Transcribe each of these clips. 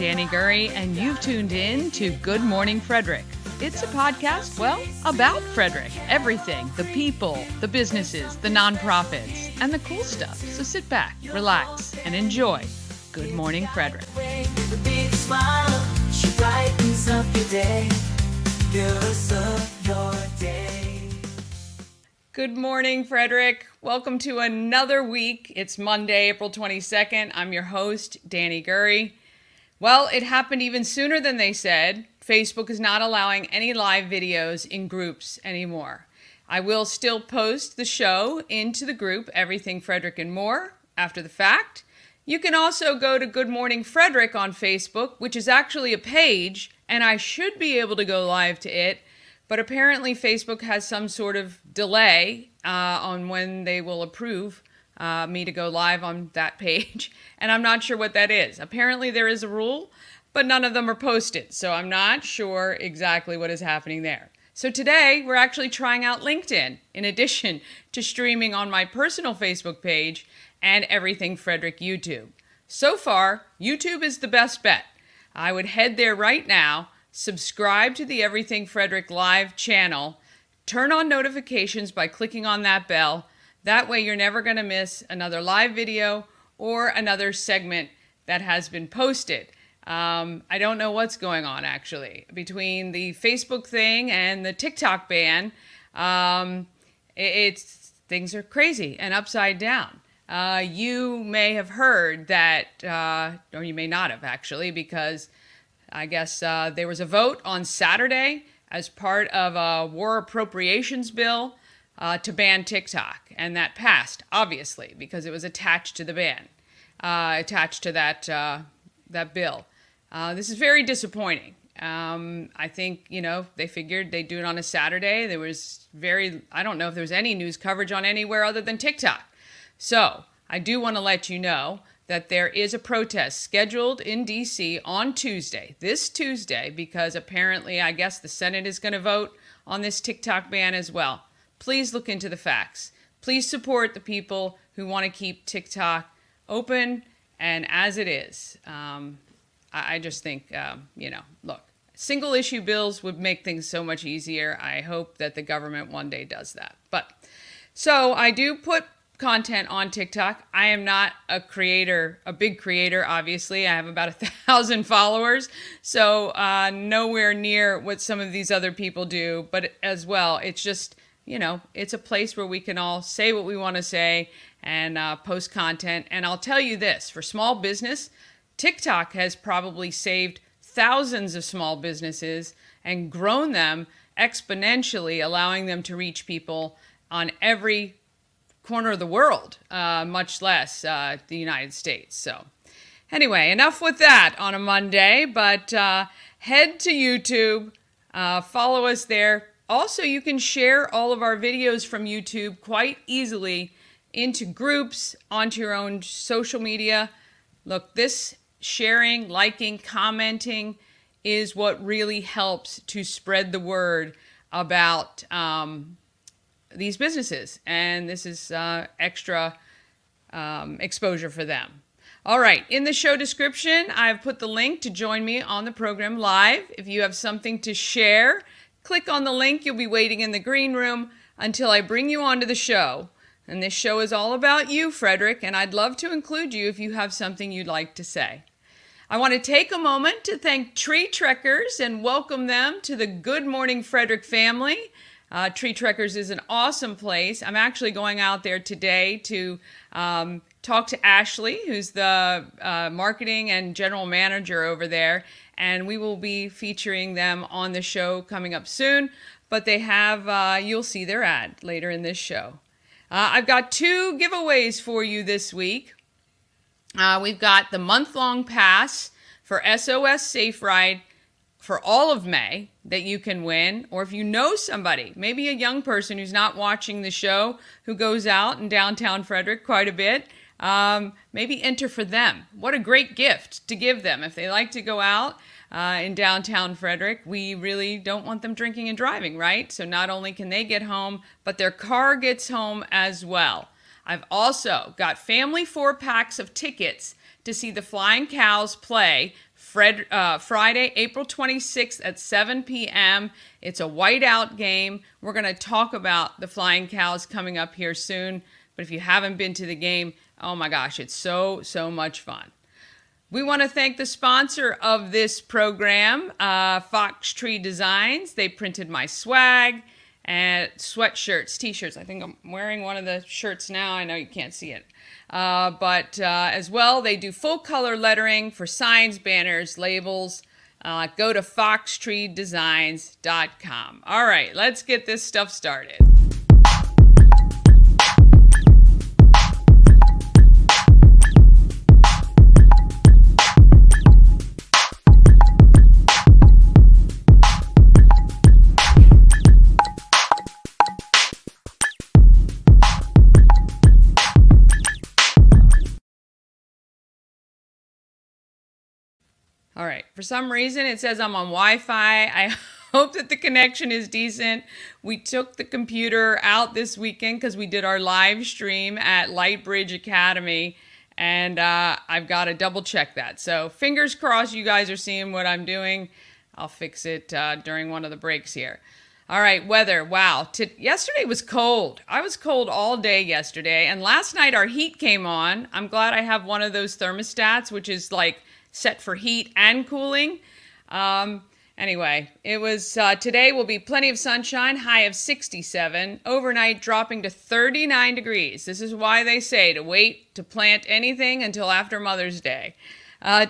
Danny Gurry, and you've tuned in to Good Morning Frederick. It's a podcast, well, about Frederick. Everything, the people, the businesses, the nonprofits, and the cool stuff. So sit back, relax, and enjoy Good Morning Frederick. Good morning, Frederick. Welcome to another week. It's Monday, April 22nd. I'm your host, Danny Gurry. Well, it happened even sooner than they said. Facebook is not allowing any live videos in groups anymore. I will still post the show into the group, Everything Frederick and More, after the fact. You can also go to Good Morning Frederick on Facebook, which is actually a page, and I should be able to go live to it. But apparently Facebook has some sort of delay on when they will approve me to go live on that page. And I'm not sure what that is. Apparently there is a rule, but none of them are posted. So I'm not sure exactly what is happening there. So today we're actually trying out LinkedIn in addition to streaming on my personal Facebook page and Everything Frederick YouTube. So far, YouTube is the best bet. I would head there right now. Subscribe to the Everything Frederick Live channel. Turn on notifications by clicking on that bell. That way you're never going to miss another live video or another segment that has been posted. I don't know what's going on, actually. Between the Facebook thing and the TikTok ban, things are crazy and upside down. You may have heard that, or you may not have, actually, because I guess there was a vote on Saturday as part of a war appropriations bill to ban TikTok. And that passed, obviously, because it was attached to the ban, attached to that bill. This is very disappointing. I think, they figured they'd do it on a Saturday. There was I don't know if there was any news coverage on anywhere other than TikTok. So I do want to let you know that there is a protest scheduled in D.C. on Tuesday, this Tuesday, because apparently, I guess the Senate is going to vote on this TikTok ban as well. Please look into the facts. Please support the people who want to keep TikTok open and as it is. I just think, look, single issue bills would make things so much easier. I hope that the government one day does that. So I do put content on TikTok. I am not a big creator, obviously. I have about 1,000 followers, so nowhere near what some of these other people do, but as well, it's just, it's a place where we can all say what we want to say and post content. And I'll tell you this, for small business, TikTok has probably saved thousands of small businesses and grown them exponentially, allowing them to reach people on every corner of the world, much less the United States. So anyway, enough with that on a Monday, but head to YouTube, follow us there. Also, you can share all of our videos from YouTube quite easily into groups, onto your own social media. Look, this sharing, liking, commenting is what really helps to spread the word about these businesses, and this is extra exposure for them. All right, in the show description, I've put the link to join me on the program live. If you have something to share, click on the link. You'll be waiting in the green room until I bring you onto the show. And this show is all about you, Frederick, and I'd love to include you if you have something you'd like to say. I want to take a moment to thank Tree Trekkers and welcome them to the Good Morning Frederick family. Tree Trekkers is an awesome place. I'm actually going out there today to talk to Ashley, who's the marketing and general manager over there, and we will be featuring them on the show coming up soon, but they have, you'll see their ad later in this show. I've got 2 giveaways for you this week. We've got the month-long pass for SOS Safe Ride for all of May that you can win, or if you know somebody, maybe a young person who's not watching the show, who goes out in downtown Frederick quite a bit, maybe enter for them. What a great gift to give them. If they like to go out in downtown Frederick, we really don't want them drinking and driving, right? So not only can they get home, but their car gets home as well. I've also got family 4-packs of tickets to see the Flying Cows play Friday, April 26th at 7 p.m. It's a whiteout game. We're going to talk about the Flying Cows coming up here soon. But if you haven't been to the game, oh my gosh, it's so much fun. We want to thank the sponsor of this program, Fox Tree Designs. They printed my swag and sweatshirts, t-shirts. I think I'm wearing one of the shirts now. I know you can't see it. But as well, they do full color lettering for signs, banners, labels. Go to foxtreedesigns.com. All right, let's get this stuff started. All right, for some reason it says I'm on Wi-Fi. I hope that the connection is decent. We took the computer out this weekend because we did our live stream at Lightbridge Academy, and I've got to double check that. So fingers crossed you guys are seeing what I'm doing. I'll fix it during one of the breaks here. All right, weather. Wow. Yesterday was cold. I was cold all day yesterday, and last night our heat came on. I'm glad I have one of those thermostats, which is like set for heat and cooling. Anyway, it was today will be plenty of sunshine, high of 67, overnight dropping to 39 degrees. This is why they say to wait to plant anything until after Mother's Day.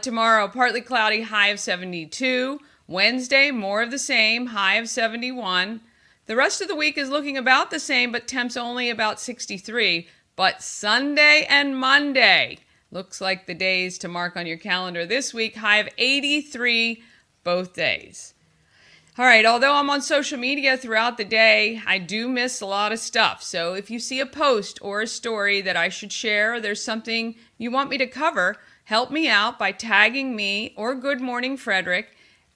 Tomorrow, partly cloudy, high of 72. Wednesday, more of the same, high of 71. The rest of the week is looking about the same, but temps only about 63. But Sunday and Monday, looks like the days to mark on your calendar this week, high of 83 both days. All right, although I'm on social media throughout the day, I do miss a lot of stuff. So if you see a post or a story that I should share, or there's something you want me to cover, help me out by tagging me or Good Morning Frederick,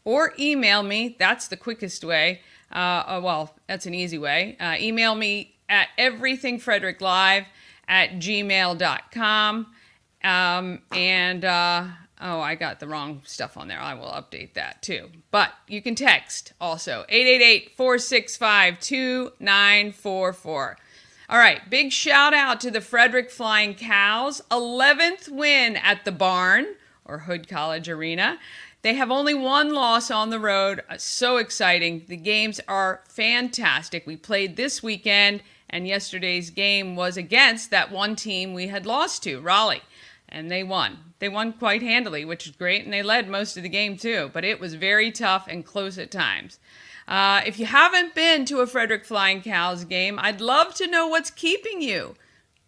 or email me. That's the quickest way. Well, that's an easy way. Email me at everythingfredericklive@gmail.com. Oh, I got the wrong stuff on there. I will update that too. But you can text also, 888-465-2944. All right, big shout out to the Frederick Flying Cows, 11th win at the Barn, or Hood College Arena. They have only one loss on the road. So exciting. The games are fantastic. We played this weekend, and yesterday's game was against that one team we had lost to, Raleigh. And they won. They won quite handily, which is great, and they led most of the game too. But it was very tough and close at times. If you haven't been to a Frederick Flying Cows game, I'd love to know what's keeping you.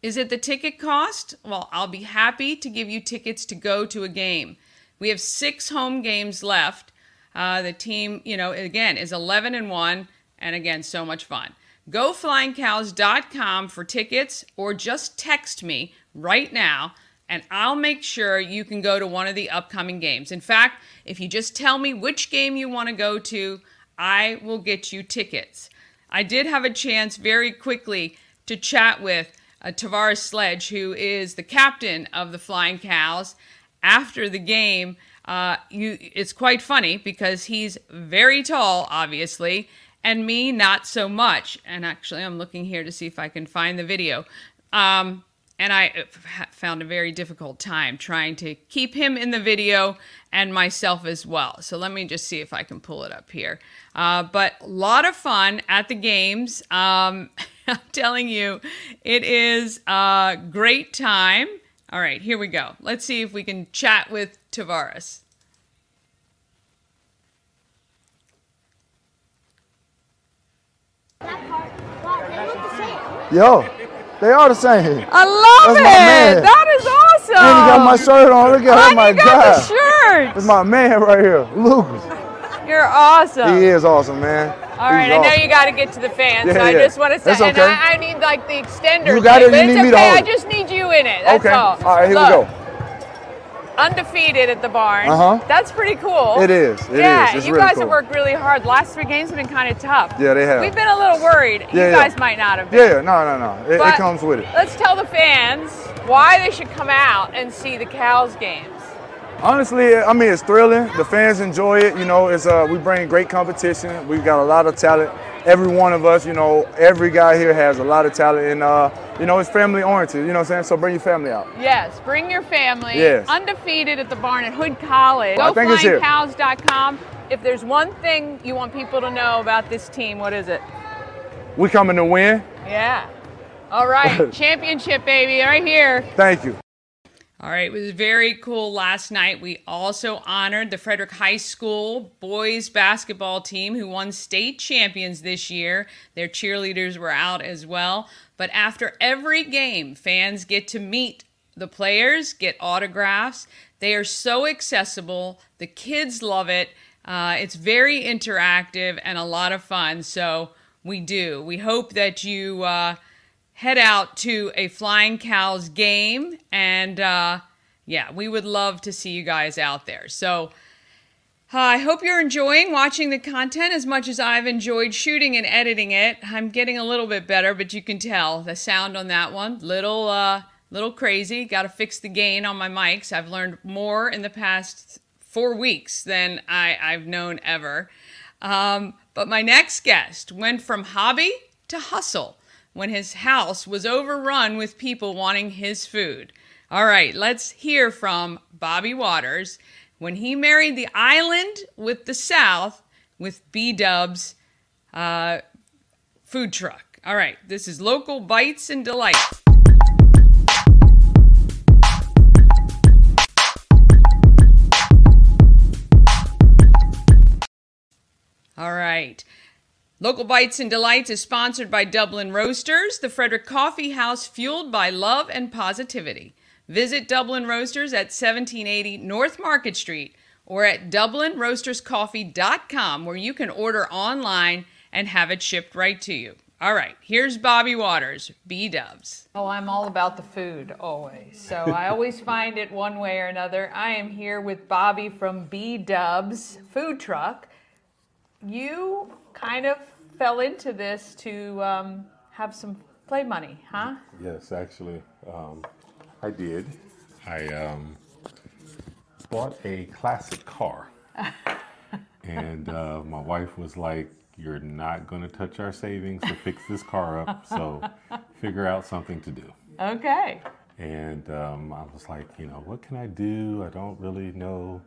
Is it the ticket cost? Well, I'll be happy to give you tickets to go to a game. We have 6 home games left. The team, again, is 11-1, and again, so much fun. GoFlyingCows.com for tickets, or just text me right now, and I'll make sure you can go to one of the upcoming games. In fact, if you just tell me which game you want to go to, I will get you tickets. I did have a chance very quickly to chat with Tavares Sledge, who is the captain of the Flying Cows. After the game, it's quite funny because he's very tall, obviously, and me not so much. And actually, I'm looking here to see if I can find the video. And I found a very difficult time trying to keep him in the video and myself as well. So let me just see if I can pull it up here. But a lot of fun at the games. I'm telling you, it is a great time. All right, here we go. Let's see if we can chat with Tavares. Yo, they are the same. I love it. That is awesome. And he got my shirt on. Look at him, my God. God. The shirt. It's my man right here, Lucas. You're awesome. He is awesome, man. All right, I know you got to get to the fans, so I just want to say, That's okay. and I need like the extender. You got it. But You it's need me to okay. hold I just need you in it. That's all. All right, here we go. Undefeated at the Barn. That's pretty cool. It is. It yeah, is. It's you really guys cool. have worked really hard. The last 3 games have been kind of tough. Yeah, they have. We've been a little worried. You guys might not have been. Yeah, no. It comes with it. Let's tell the fans why they should come out and see the Cows games. Honestly, I mean, it's thrilling. The fans enjoy it. You know, it's we bring great competition. We've got a lot of talent. Every one of us, you know, every guy here has a lot of talent, and you know, it's family oriented. You know what I'm saying? So bring your family out. Yes, bring your family. Yes. Undefeated at the barn at Hood College. I think it's here. GoFlyingCows.com. If there's one thing you want people to know about this team, what is it? We coming to win. Yeah. All right, championship, baby, right here. Thank you. All right, it was very cool last night. We also honored the Frederick High School boys basketball team who won state champions this year. Their cheerleaders were out as well. But after every game, fans get to meet the players, get autographs. They are so accessible. The kids love it. It's very interactive and a lot of fun. So we hope that you head out to a Flying Cows game, and yeah, we would love to see you guys out there. So I hope you're enjoying watching the content as much as I've enjoyed shooting and editing it. I'm getting a little bit better, but you can tell the sound on that one, little crazy. Got to fix the gain on my mics. I've learned more in the past 4 weeks than I've known ever. But my next guest went from hobby to hustle when his house was overrun with people wanting his food. All right, let's hear from Bobby Waters when he married the island with the South with BDubs food truck. All right, this is Local Bites and Delights. All right. Local Bites and Delights is sponsored by Dublin Roasters, the Frederick Coffee House fueled by love and positivity. Visit Dublin Roasters at 1780 North Market Street or at DublinRoastersCoffee.com, where you can order online and have it shipped right to you. All right, here's Bobby Waters, BDubs. Oh, I'm all about the food, always. So I always find it one way or another. I am here with Bobby from BDubs Food Truck. You kind of fell into this to have some play money, huh? Yes, actually, I did. I bought a classic car, and my wife was like, "You're not going to touch our savings to fix this car up, so figure out something to do." Okay. And I was like, you know, what can I do? I don't really know.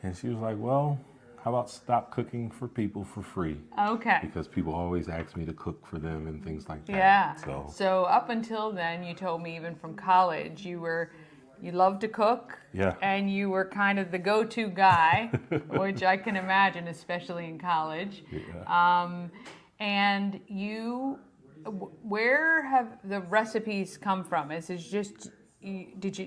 And she was like, well, how about stop cooking for people for free? Okay. Because people always ask me to cook for them and things like that. Yeah. So up until then, you told me even from college, you loved to cook. Yeah. And you were kind of the go-to guy, which I can imagine, especially in college. Yeah. And where have the recipes come from? Is it just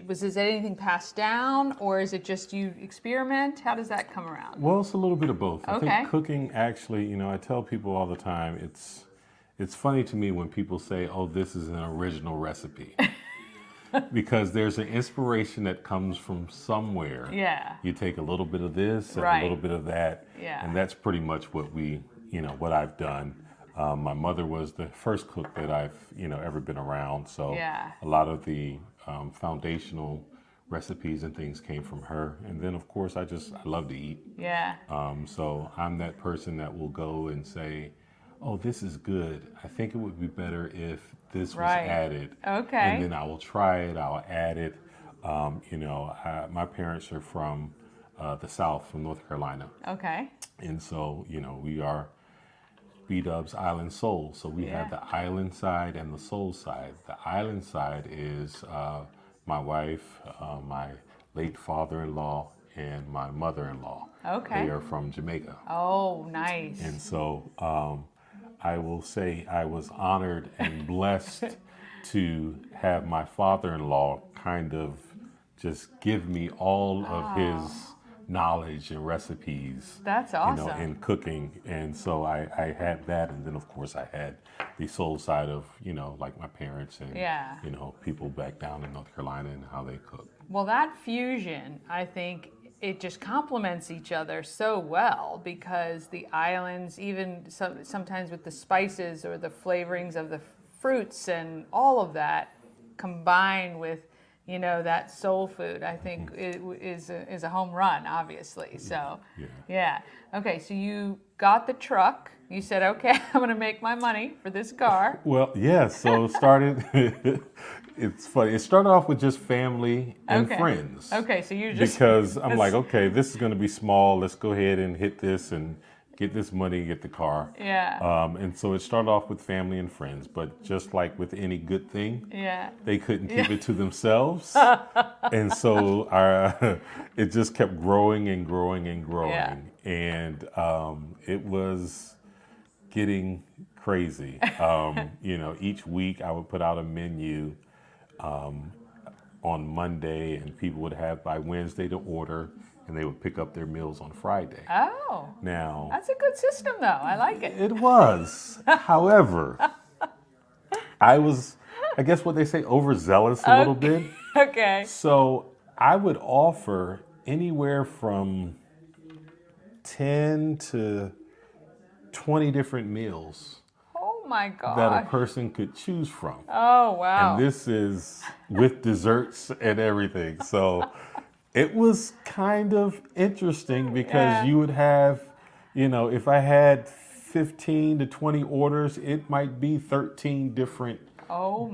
was this anything passed down, or is it just you experiment? How does that come around? Well, it's a little bit of both. Okay. I think cooking actually, you know, I tell people all the time, it's funny to me when people say, oh, this is an original recipe. Because there's an inspiration that comes from somewhere. Yeah. You take a little bit of this and Right. a little bit of that. Yeah. And that's pretty much what what I've done. My mother was the first cook that I've, ever been around. So Yeah. a lot of the foundational recipes and things came from her. And then, of course, I love to eat. Yeah. So I'm that person that will go and say, oh, this is good. I think it would be better if this was Right. added. Okay. And then I will try it. I'll add it. My parents are from the South, from North Carolina. Okay. And so, we are BDubs Island Soul. So we have the island side and the soul side. The island side is my wife, my late father-in-law, and my mother-in-law. Okay. They are from Jamaica. Oh, nice. And so I will say I was honored and blessed to have my father-in-law kind of just give me all of his knowledge and recipes. That's awesome. In cooking. And so I had that. And then, of course, I had the soul side of, like my parents and, people back down in North Carolina and how they cook. Well, that fusion, I think, it just complements each other so well, because the islands, even sometimes with the spices or the flavorings of the fruits and all of that, combined with, you know, that soul food, I think is a home run, obviously. So, yeah. Okay, so you got the truck. You said, okay, I'm going to make my money for this car. Well, yeah, so it started, it's funny. It started off with just family and friends. Okay, so you just... Because I'm like, okay, this is going to be small. Let's go ahead and hit this and get this money, get the car. Yeah. And so it started off with family and friends, but just like with any good thing, they couldn't keep it to themselves. And so it just kept growing and growing and growing. Yeah. And it was getting crazy. You know, each week I would put out a menu on Monday, and people would have by Wednesday to order, and they would pick up their meals on Friday. Oh. Now, that's a good system, though. I like it. It was. However, I was, I guess what they say, overzealous a little bit. Okay. So I would offer anywhere from 10 to 20 different meals. Oh my God. That a person could choose from. Oh, wow. And this is with desserts and everything. So it was kind of interesting because you would have, you know, if I had 15 to 20 orders, it might be 13 different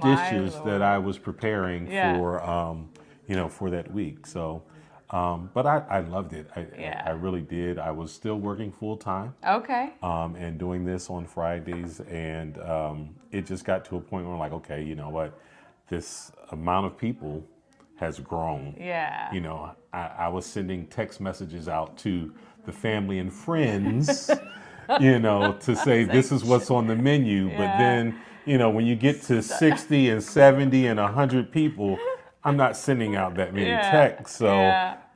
dishes that I was preparing for, you know, for that week. So, but I loved it. I really did. I was still working full time. Okay. And doing this on Fridays, and it just got to a point where I'm like, okay, you know what, this amount of people has grown. Yeah. You know, I was sending text messages out to the family and friends, you know, to say this is what's on the menu. But then, you know, when you get to 60 and 70 and 100 people, I'm not sending out that many texts. So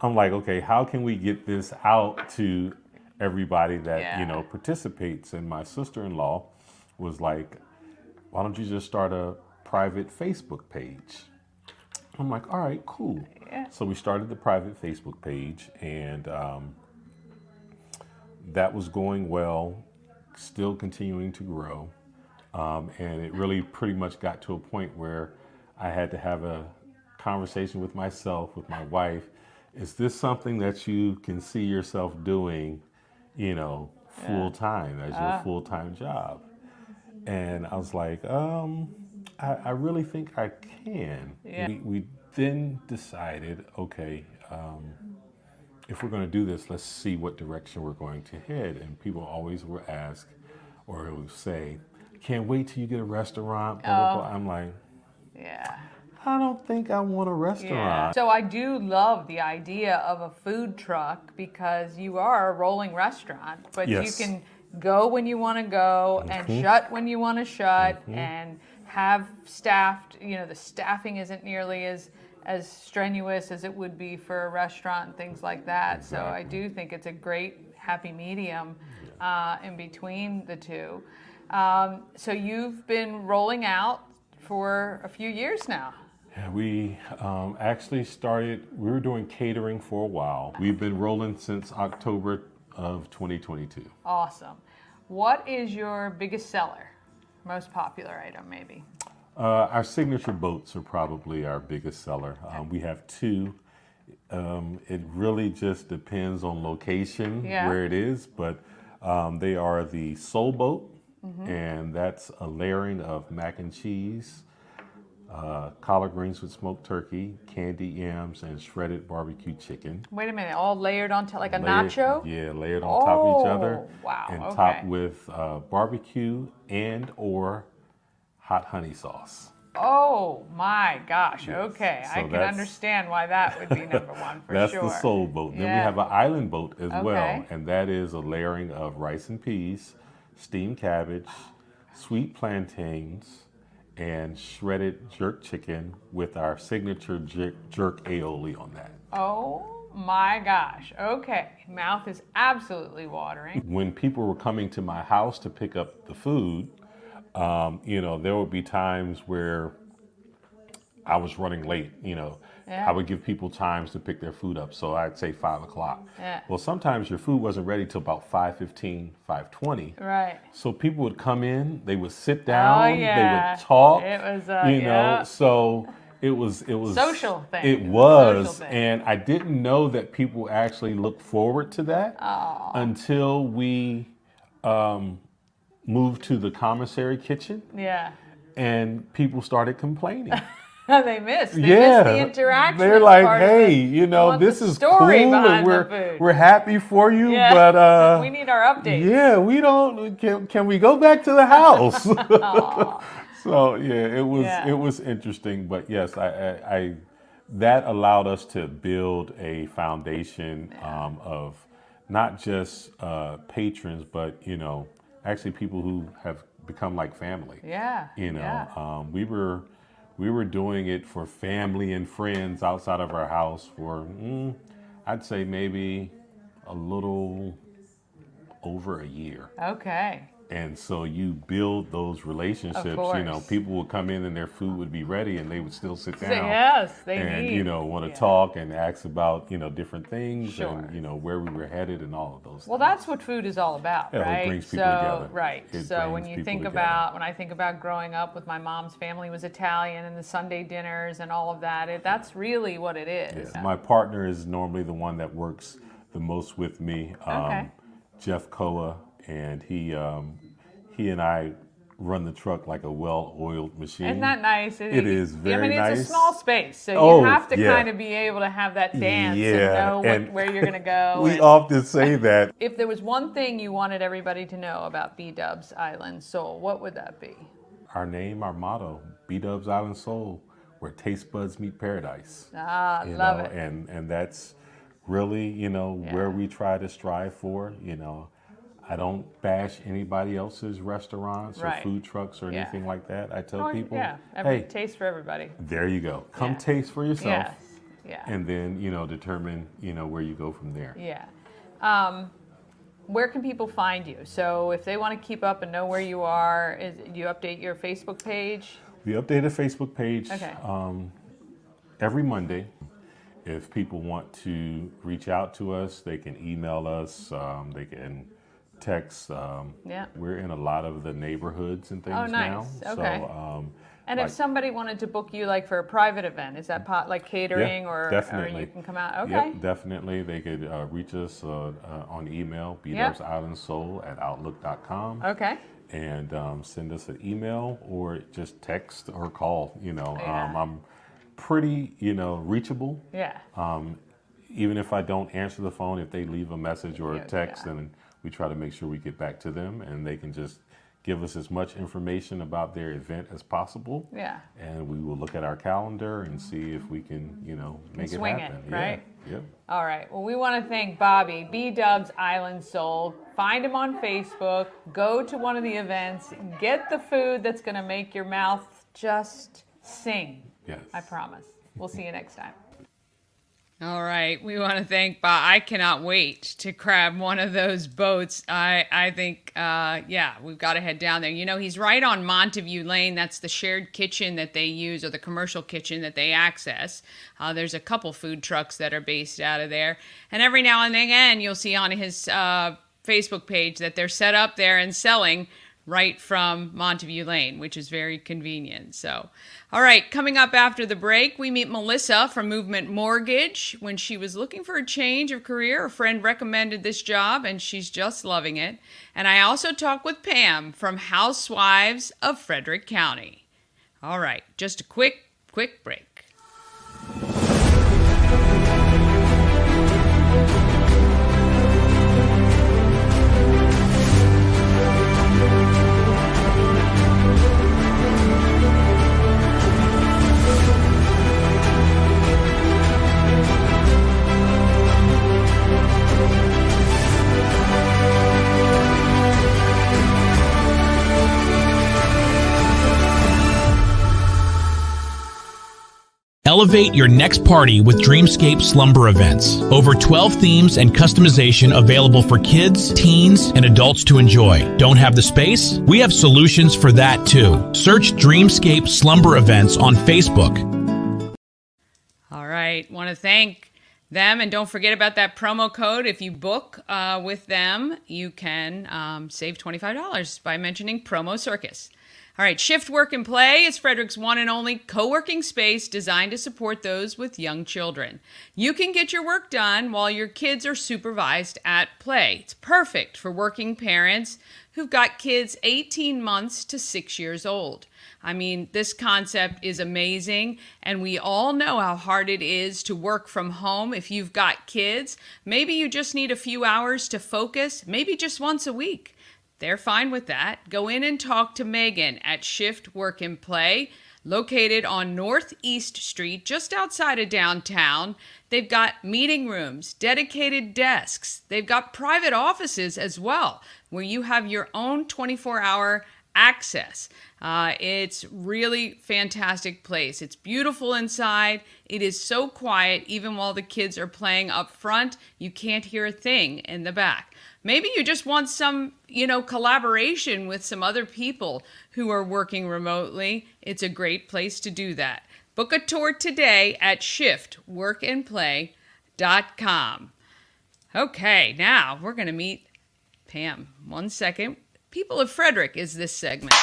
I'm like, okay, how can we get this out to everybody that, you know, participates? And my sister-in-law was like, why don't you just start a private Facebook page? I'm like, all right, cool. So we started the private Facebook page, and that was going well, still continuing to grow. And it really pretty much got to a point where I had to have a conversation with myself, with my wife. Is this something that you can see yourself doing, you know, full time as your full-time job? And I was like, I really think I can. We then decided, okay, if we're going to do this, let's see what direction we're going to head. And people always will ask, or will say, can't wait till you get a restaurant. Blah, blah, blah. I'm like, I don't think I want a restaurant. So I do love the idea of a food truck because you are a rolling restaurant, but you can go when you want to go and shut when you want to shut and have staffed, you know, the staffing isn't nearly as strenuous as it would be for a restaurant and things like that. So I do think it's a great happy medium in between the two. So you've been rolling out for a few years now. Yeah, we actually started, we were doing catering for a while. We've been rolling since October of 2022. Awesome. What is your biggest seller? Most popular item, maybe? Our signature boats are probably our biggest seller. We have two. It really just depends on location, where it is, but they are the Soul Boat, and that's a layering of mac and cheese, collard greens with smoked turkey, candy yams, and shredded barbecue chicken. Wait a minute, all layered on top like a nacho? Yeah, layered on top of each other. Wow, and topped with barbecue and or hot honey sauce. Oh my gosh, okay. So I can understand why that would be number one for that's sure. That's the Soul Boat. Then we have an Island Boat as well, and that is a layering of rice and peas, steamed cabbage, sweet plantains, and shredded jerk chicken with our signature jerk aioli on that. Oh my gosh, okay. Mouth is absolutely watering. When people were coming to my house to pick up the food, you know, there would be times where I was running late, you know. I would give people times to pick their food up. So I'd say 5 o'clock. Well, sometimes your food wasn't ready till about 5:15, 5:20. Right. So people would come in, they would sit down, they would talk. It was, you know, so It was social thing. It was, and I didn't know that people actually looked forward to that until we moved to the commissary kitchen. Yeah. And people started complaining. They missed the interaction. They're like, hey, you know, this is cool and we're happy for you, but we need our updates. Yeah, we don't. Can we go back to the house? So yeah, it was interesting, but yes, I that allowed us to build a foundation of not just patrons, but you know, actually people who have become like family. Yeah. You know, we were doing it for family and friends outside of our house for I'd say maybe a little over a year. Okay. And so you build those relationships. You know, people would come in and their food would be ready, and they would still sit down. Yes, you know, want to talk and ask about different things and where we were headed and all of those. Well, things. that's what food is all about, right? It brings people together. Right. So when I think about growing up with my mom's family was Italian and the Sunday dinners and all of that, that's really what it is. Yeah. My partner is normally the one that works the most with me. Jeff Koa. And he and I run the truck like a well-oiled machine. Isn't that nice? It is very nice. It's a small space, so you have to kind of be able to have that dance and know where you're going to go. We often say that. If there was one thing you wanted everybody to know about BDubs Island Soul, what would that be? Our name, our motto, BDubs Island Soul, where taste buds meet paradise. Love it. And that's really, where we try to strive for, I don't bash anybody else's restaurants or food trucks or anything like that. I tell people, hey, taste for everybody. There you go. Come taste for yourself. Yes. Yeah. And then, determine, where you go from there. Yeah. Where can people find you? So if they want to keep up and know where you are, do you update your Facebook page? We update a Facebook page every Monday. If people want to reach out to us, they can email us. They can text. We're in a lot of the neighborhoods and things now. Okay. So, and if somebody wanted to book you like for a private event, is that like catering or you can come out? Okay. Yep, definitely. They could reach us on email, BDubsIslandSoul@outlook.com. Okay. And send us an email or just text or call. I'm pretty, reachable. Yeah. Even if I don't answer the phone, if they leave a message or a text, then we try to make sure we get back to them and they can just give us as much information about their event as possible. Yeah. And we will look at our calendar and see if we can, make it happen. Right? Yep. All right. Well, we want to thank Bobby, BDubs Island Soul. Find him on Facebook. Go to one of the events. Get the food that's going to make your mouth just sing. Yes. I promise. We'll see you next time. All right. We want to thank Bob. I cannot wait to grab one of those boats. I think, we've got to head down there. He's right on Montague Lane. That's the shared kitchen that they use, or the commercial kitchen that they access. There's a couple food trucks that are based out of there. And every now and again, you'll see on his Facebook page that they're set up there and selling right from Montague Lane, which is very convenient. So, all right, coming up after the break, we meet Melissa from Movement Mortgage. When she was looking for a change of career, a friend recommended this job, and she's just loving it. And I also talk with Pam from Housewives of Frederick County. All right, just a quick break. Elevate your next party with Dreamscape Slumber Events. Over 12 themes and customization available for kids, teens, and adults to enjoy. Don't have the space? We have solutions for that too. Search Dreamscape Slumber Events on Facebook. All right. Want to thank them, and don't forget about that promo code. If you book with them, you can save $25 by mentioning Promo Circus. All right, Shift Work and Play is Frederick's one and only co-working space designed to support those with young children. You can get your work done while your kids are supervised at play. It's perfect for working parents who've got kids 18 months to 6 years old. I mean, this concept is amazing, and we all know how hard it is to work from home if you've got kids. Maybe you just need a few hours to focus, maybe just once a week. They're fine with that. Go in and talk to Megan at Shift Work and Play, located on Northeast Street, just outside of downtown. They've got meeting rooms, dedicated desks. They've got private offices as well, where you have your own 24-hour access. It's really fantastic place. It's beautiful inside. It is so quiet, even while the kids are playing up front. You can't hear a thing in the back. Maybe you just want some, collaboration with some other people who are working remotely. It's a great place to do that. Book a tour today at shiftworkandplay.com. Okay, now we're going to meet Pam. 1 second. People of Frederick is this segment.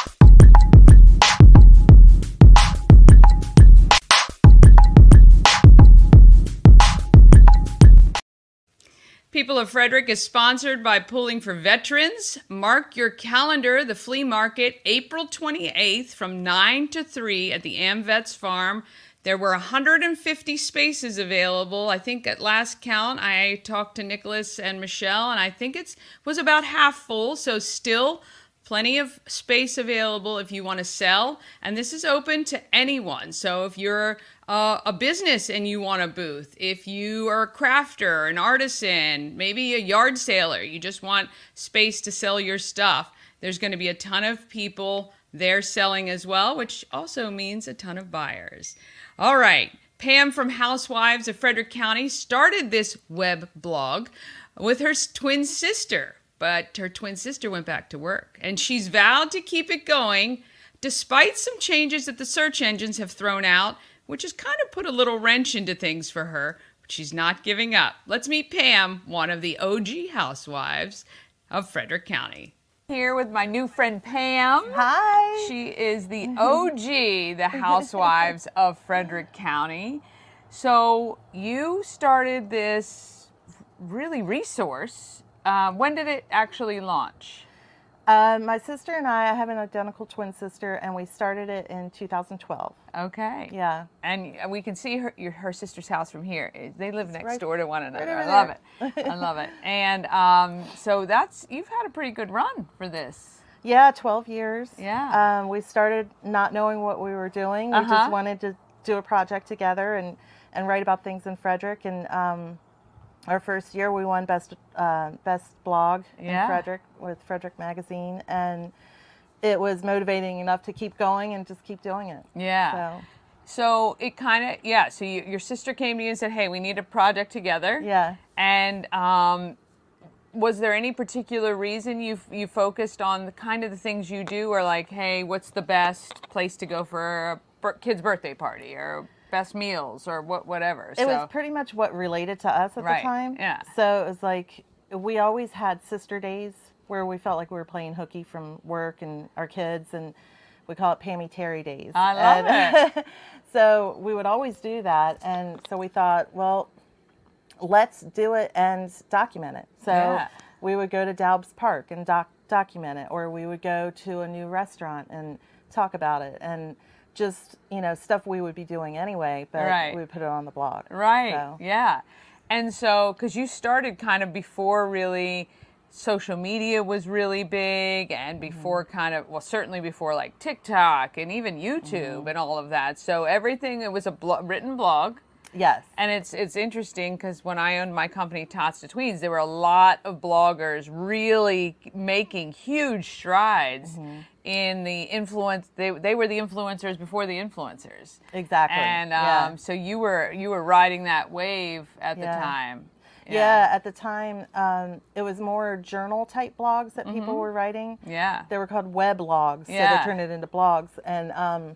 People of Frederick is sponsored by Pulling for Veterans. Mark your calendar, the flea market, April 28th from 9 to 3 at the AmVets Farm. There were 150 spaces available. I think at last count, I talked to Nicholas and Michelle, and I think it was about half full, so still plenty of space available if you want to sell. And this is open to anyone. So if you're a business and you want a booth, if you are a crafter, an artisan, maybe a yard sailor, you just want space to sell your stuff, there's going to be a ton of people there selling as well, which also means a ton of buyers. All right, Pam from Housewives of Frederick County started this web blog with her twin sister, but her twin sister went back to work, and she's vowed to keep it going despite some changes that the search engines have thrown out, which has kind of put a little wrench into things for her, but she's not giving up. Let's meet Pam, one of the OG housewives of Frederick County. Here with my new friend Pam. Hi. She is the OG, the Housewives of Frederick County. So you started this really resource. When did it actually launch? My sister and I have an identical twin sister, and we started it in 2012. Okay. Yeah. And we can see her sister's house from here. They live next door to one another. Right I love it. I love it. And so you've had a pretty good run for this. Yeah, 12 years. Yeah. We started not knowing what we were doing. We just wanted to do a project together and write about things in Frederick. And our first year, we won best blog in Frederick with Frederick Magazine, and it was motivating enough to keep going and just keep doing it. Yeah. So it kind of So your sister came to you and said, "Hey, we need a project together." Yeah. And was there any particular reason you focused on the kind of the things you do, or like, hey, what's the best place to go for a kid's birthday party, or best meals, or whatever? It was pretty much what related to us at the time. Yeah. So it was like we always had sister days where we felt like we were playing hooky from work and our kids, and we call it Pammy Terry days. I love it. So we would always do that, and so we thought, well, let's do it and document it. So we would go to BDubs Park and document it, or we would go to a new restaurant and talk about it, and just, stuff we would be doing anyway, but we would put it on the blog. Right, so. Yeah. And so, because you started kind of before really social media was really big, and before certainly before like TikTok and even YouTube and all of that. So everything, it was a written blog. Yes. And it's interesting because when I owned my company, Tots to Tweens, there were a lot of bloggers really making huge strides in the influence. They were the influencers before the influencers. Exactly. And so you were riding that wave at the time. Yeah, at the time, it was more journal type blogs that people were writing. Yeah. They were called weblogs, so they turned it into blogs. And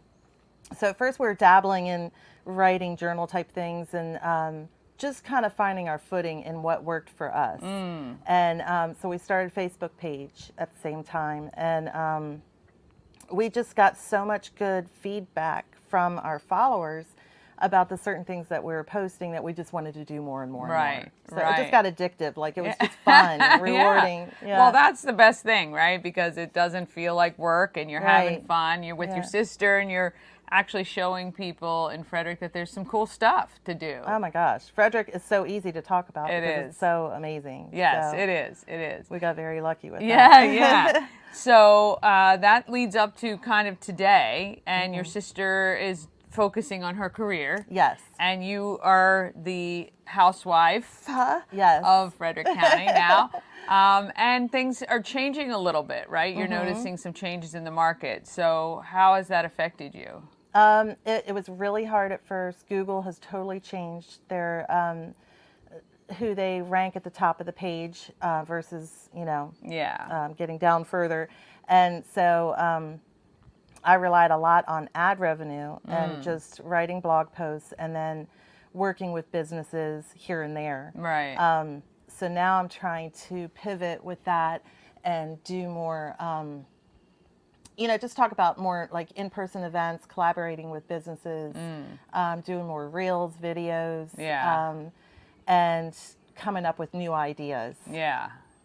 so at first we were dabbling in writing journal type things, and just kind of finding our footing in what worked for us. And so we started a Facebook page at the same time, and we just got so much good feedback from our followers about the certain things that we were posting that we just wanted to do more and more and more. So it just got addictive. Like, it was just fun, rewarding. Well, that's the best thing, right? Because it doesn't feel like work, and you're having fun. You're with your sister, and you're actually showing people in Frederick that there's some cool stuff to do. Oh my gosh. Frederick is so easy to talk about. It's so amazing. Yes, so it is. It is. We got very lucky with that. Yeah. So that leads up to kind of today, and your sister is focusing on her career. Yes. And you are the housewife of Frederick County now. And things are changing a little bit, right? You're noticing some changes in the market. So how has that affected you? It was really hard at first. Google has totally changed their who they rank at the top of the page versus, getting down further. And so I relied a lot on ad revenue and just writing blog posts and then working with businesses here and there. Right. So now I'm trying to pivot with that and do more, just talk about more like in-person events, collaborating with businesses, doing more reels, videos, and coming up with new ideas.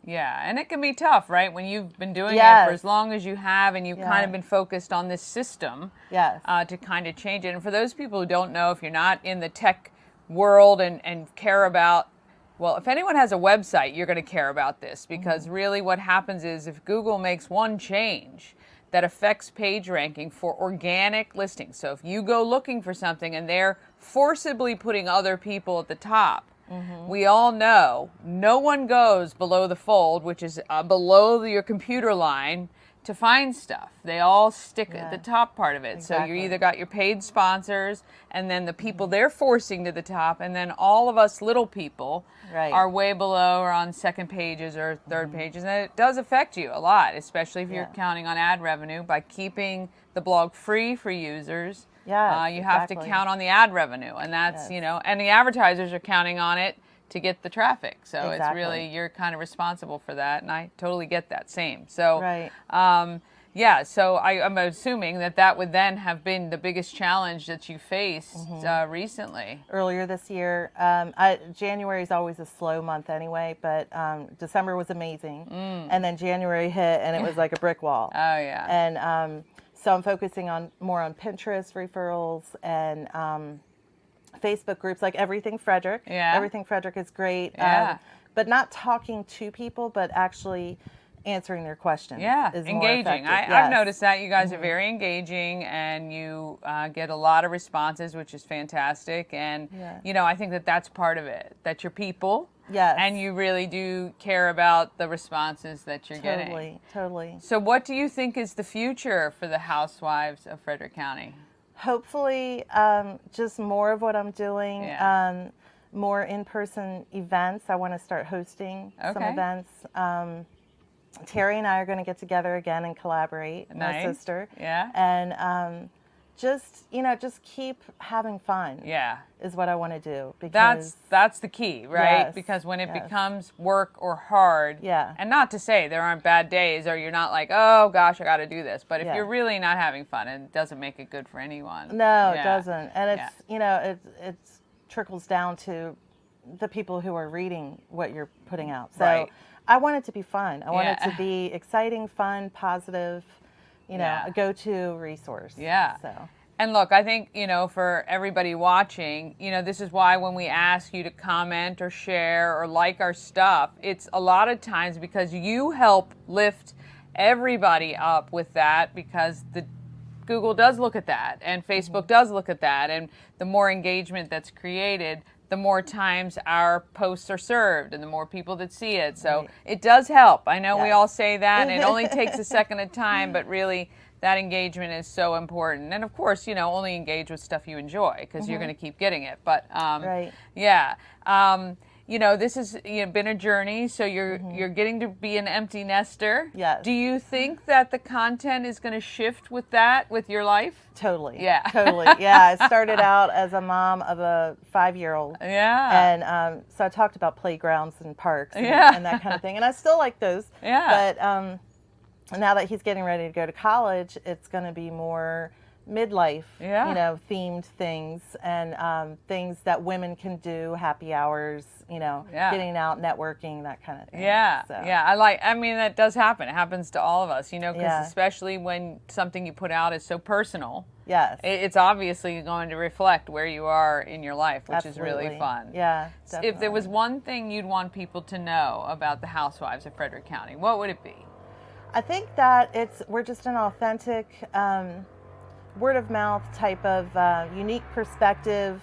Yeah, and it can be tough, right? When you've been doing it for as long as you have, and you've kind of been focused on this system to kind of change it. And for those people who don't know, if you're not in the tech world and care about, well, if anyone has a website, you're going to care about this, because really what happens is if Google makes one change that affects page ranking for organic listings, so if you go looking for something and they're forcibly putting other people at the top, we all know no one goes below the fold, which is below your computer line, to find stuff. They all stick at the top part of it. So you either got your paid sponsors, and then the people they're forcing to the top, and then all of us little people are way below or on second pages or third pages. And it does affect you a lot, especially if you're counting on ad revenue. By keeping the blog free for users, you have to count on the ad revenue, and that's, and the advertisers are counting on it to get the traffic. So it's really, you're kind of responsible for that, and I totally get that same. So, so I'm assuming that would then have been the biggest challenge that you faced recently. Earlier this year, January is always a slow month anyway, but December was amazing. And then January hit, and it was like a brick wall. And so I'm focusing more on Pinterest referrals and Facebook groups, like Everything Frederick. Everything Frederick is great. But not talking to people, but actually answering their questions. Is engaging. I've noticed that you guys are very engaging, and you get a lot of responses, which is fantastic. And I think that's part of it. That you're people. And you really do care about the responses that you're getting. Totally. So what do you think is the future for the Housewives of Frederick County? Hopefully, just more of what I'm doing, more in-person events. I want to start hosting some events. Terry and I are going to get together again and collaborate, my sister. And just keep having fun. Is what I want to do. Because that's the key, right? Because when it becomes work or hard, and not to say there aren't bad days or you're not like, oh gosh, I got to do this, but if you're really not having fun, it doesn't make it good for anyone. No, it doesn't. And it's it trickles down to the people who are reading what you're putting out. So I want it to be fun. I want it to be exciting, fun, positive, a go-to resource. So. And look, I think, for everybody watching, this is why when we ask you to comment or share or like our stuff, it's a lot of times because you help lift everybody up with that, because Google does look at that, and Facebook does look at that, and the more engagement that's created, the more times our posts are served and the more people that see it. So it does help. I know we all say that, and it only takes a second at a time, but really that engagement is so important. And of course, only engage with stuff you enjoy, because you're going to keep getting it. But this has been a journey, so you're getting to be an empty nester. Do you think that the content is going to shift with your life? Totally. Totally. I started out as a mom of a 5-year-old. And so I talked about playgrounds and parks and that kind of thing. And I still like those. But now that he's getting ready to go to college, it's going to be more midlife, Yeah. you know, themed things and things that women can do, happy hours, you know, Yeah. getting out, networking, that kind of thing. Yeah, So, yeah. I mean, that does happen. It happens to all of us, you know, because Yeah. especially when something you put out is so personal, Yes. it's obviously going to reflect where you are in your life, which is really Absolutely. fun. Yeah, If there was definitely. one thing you'd want people to know about the Housewives of Frederick County, what would it be? I think that we're just an authentic, word of mouth type of unique perspective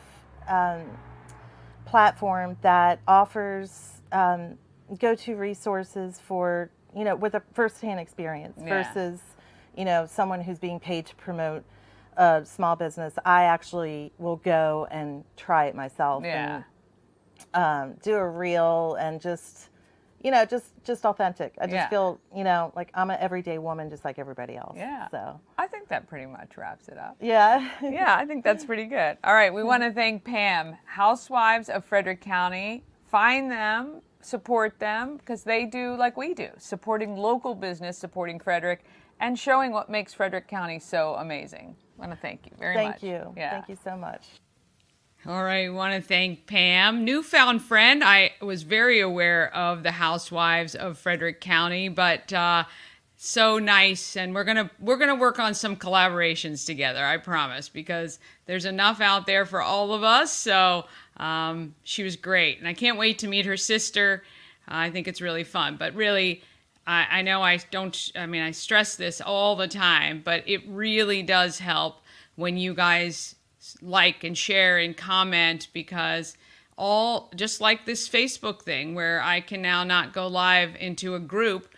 platform that offers go-to resources for, you know, with a first-hand experience Yeah. versus, you know, someone who's being paid to promote a small business. I actually will go and try it myself Yeah. and do a reel and just, you know, just authentic. I just Yeah. feel, you know, like I'm an everyday woman just like everybody else. Yeah. So, I think that pretty much wraps it up. yeah. Yeah, I think that's pretty good. All right, we want to thank Pam, Housewives of Frederick County. Find them, support them, because they do like we do, supporting local business, supporting Frederick, and showing what makes Frederick County so amazing. I want to thank you very much. Thank you. Yeah. Thank you so much. All right, we want to thank Pam, newfound friend. I was very aware of the Housewives of Frederick County, but so nice, and we're gonna work on some collaborations together. I promise, because there's enough out there for all of us. So she was great, and I can't wait to meet her sister. I think it's really fun, but really. I know I stress this all the time, but it really does help when you guys like and share and comment, because just like this Facebook thing where I can now not go live into a group,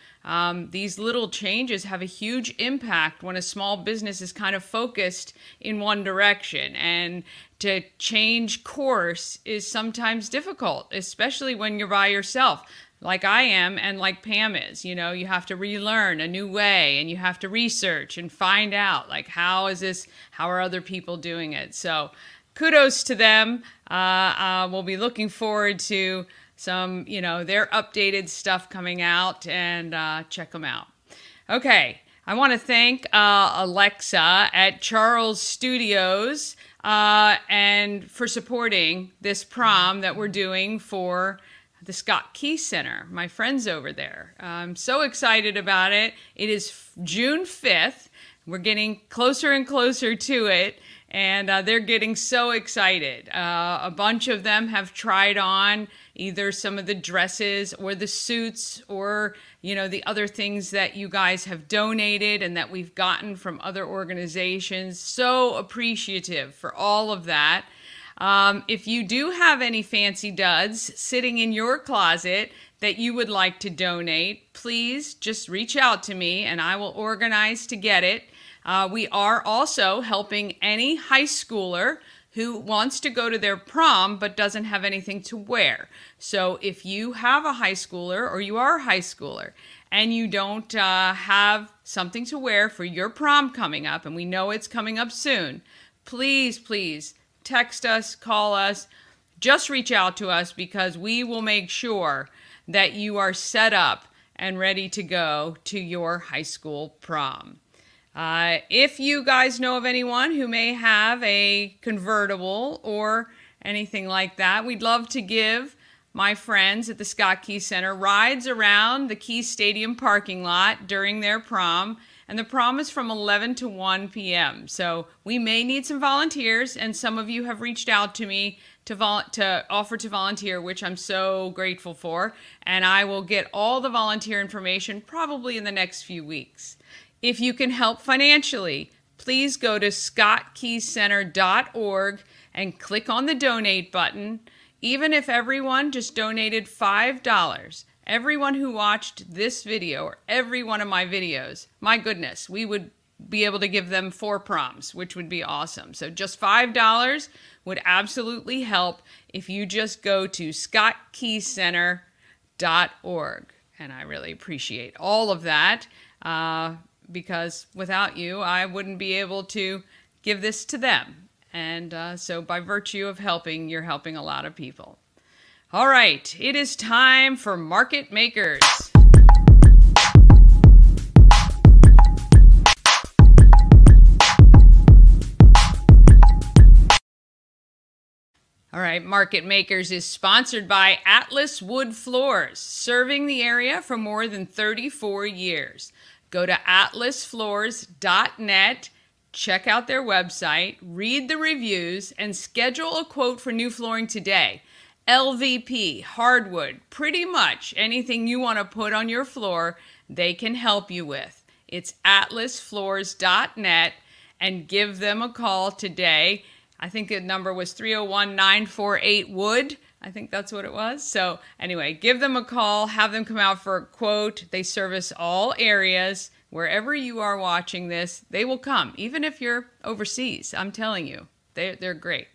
these little changes have a huge impact when a small business is kind of focused in one direction. And to change course is sometimes difficult, especially when you're by yourself. Like I am and like Pam is, you know, you have to relearn a new way and you have to research and find out, like, how are other people doing it? So kudos to them. We'll be looking forward to some, you know, their updated stuff coming out, and check them out. Okay. I want to thank Alexa at Charles Studios and for supporting this prom that we're doing for the Scott Key Center, my friends over there. I'm so excited about it. It is June 5th. We're getting closer and closer to it, and they're getting so excited. A bunch of them have tried on either some of the dresses or the suits or, you know, the other things that you guys have donated and that we've gotten from other organizations. So appreciative for all of that. If you do have any fancy duds sitting in your closet that you would like to donate, please just reach out to me and I will organize to get it. We are also helping any high schooler who wants to go to their prom but doesn't have anything to wear. So if you have a high schooler or you are a high schooler and you don't have something to wear for your prom coming up, and we know it's coming up soon, please text us, call us, just reach out to us, because we will make sure that you are set up and ready to go to your high school prom. If you guys know of anyone who may have a convertible or anything like that, we'd love to give my friends at the Scott Key Center rides around the Key Stadium parking lot during their prom. And the prom is from 11 to 1 p.m. So we may need some volunteers, and some of you have reached out to me to offer to volunteer, which I'm so grateful for. And I will get all the volunteer information probably in the next few weeks. If you can help financially, please go to scottkeycenter.org and click on the donate button. Even if everyone just donated $5, everyone who watched this video or every one of my videos, my goodness, we would be able to give them 4 proms, which would be awesome. So just $5 would absolutely help if you just go to scottkeycenter.org. And I really appreciate all of that, because without you, I wouldn't be able to give this to them. And so by virtue of helping, you're helping a lot of people. All right, it is time for Market Makers. All right, Market Makers is sponsored by Atlas Wood Floors, serving the area for more than 34 years. Go to atlasfloors.net, check out their website, read the reviews, and schedule a quote for new flooring today. LVP, hardwood, pretty much anything you want to put on your floor, they can help you with. It's atlasfloors.net, and give them a call today. I think the number was 301-948-WOOD. I think that's what it was. So anyway, give them a call, have them come out for a quote. They service all areas. Wherever you are watching this, they will come, even if you're overseas. I'm telling you, they're great.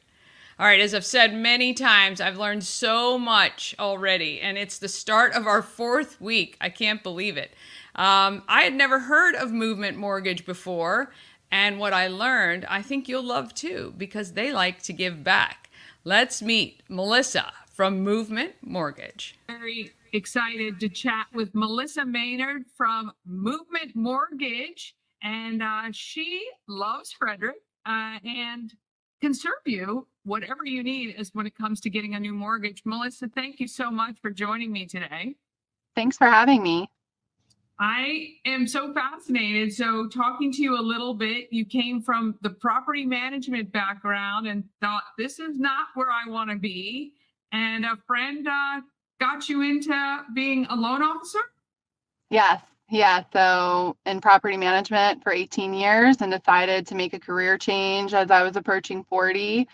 All right, as I've said many times, I've learned so much already, and it's the start of our 4th week. I can't believe it. I had never heard of Movement Mortgage before, and what I learned, I think you'll love too, because they like to give back. Let's meet Melissa from Movement Mortgage. Very excited to chat with Melissa Maynard from Movement Mortgage, and she loves Frederick and can serve you whatever you need as when it comes to getting a new mortgage. Melissa, thank you so much for joining me today. Thanks for having me. I am so fascinated. So talking to you a little bit, you came from the property management background and thought, this is not where I want to be. And a friend got you into being a loan officer? Yes. Yeah. So in property management for 18 years and decided to make a career change as I was approaching 40,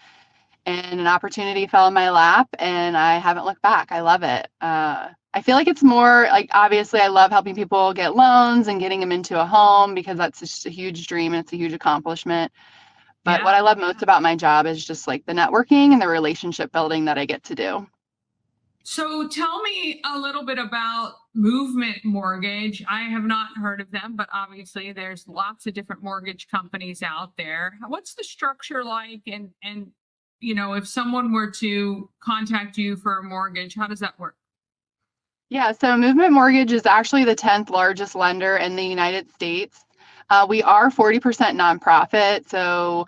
and an opportunity fell in my lap and I haven't looked back. I love it. I feel like it's more like, obviously I love helping people get loans and getting them into a home because that's just a huge dream and it's a huge accomplishment. But what I love most about my job is just like the networking and the relationship building that I get to do. So tell me a little bit about Movement Mortgage. I have not heard of them, but obviously there's lots of different mortgage companies out there. What's the structure like? And you know, if someone were to contact you for a mortgage, how does that work? Yeah, so Movement Mortgage is actually the 10th largest lender in the United States. We are 40% nonprofit, so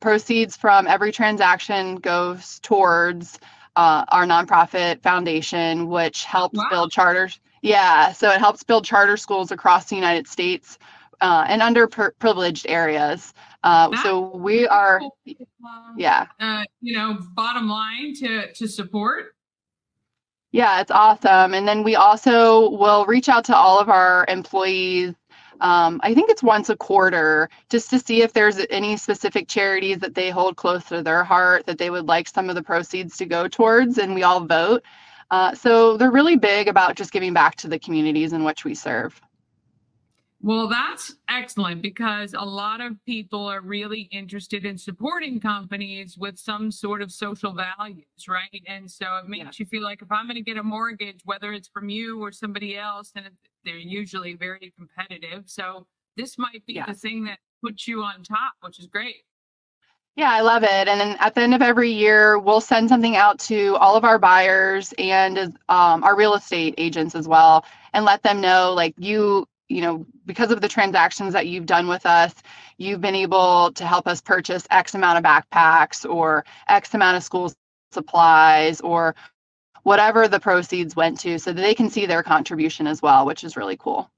proceeds from every transaction goes towards our nonprofit foundation, which helps build charters. Yeah, so it helps build charter schools across the United States and underprivileged areas. So we are, you know, bottom line to support. Yeah, it's awesome. And then we also will reach out to all of our employees. I think it's once a quarter, just to see if there's any specific charities that they hold close to their heart that they would like some of the proceeds to go towards, and we all vote. So they're really big about just giving back to the communities in which we serve. Well, that's excellent, because a lot of people are really interested in supporting companies with some sort of social values, right? And so it makes you feel like if I'm going to get a mortgage, whether it's from you or somebody else, then they're usually very competitive. So this might be the thing that puts you on top, which is great. Yeah, I love it. And then at the end of every year, we'll send something out to all of our buyers and our real estate agents as well, and let them know, like, you know, because of the transactions that you've done with us, you've been able to help us purchase X amount of backpacks or X amount of school supplies or whatever the proceeds went to, so that they can see their contribution as well, which is really cool.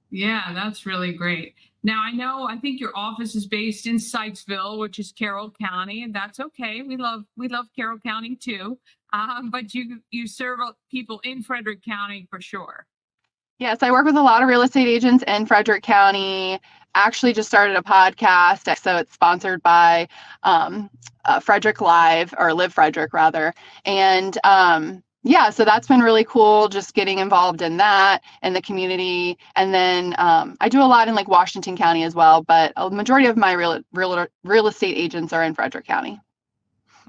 Yeah, that's really great. Now, I think your office is based in Sykesville, which is Carroll County, and that's okay. We love Carroll County too. But you serve people in Frederick County for sure. Yes, I work with a lot of real estate agents in Frederick County. Actually just started a podcast, so it's sponsored by Frederick Live, or Live Frederick rather. And so that's been really cool, just getting involved in that and the community. And then I do a lot in like Washington County as well, but a majority of my real estate agents are in Frederick County.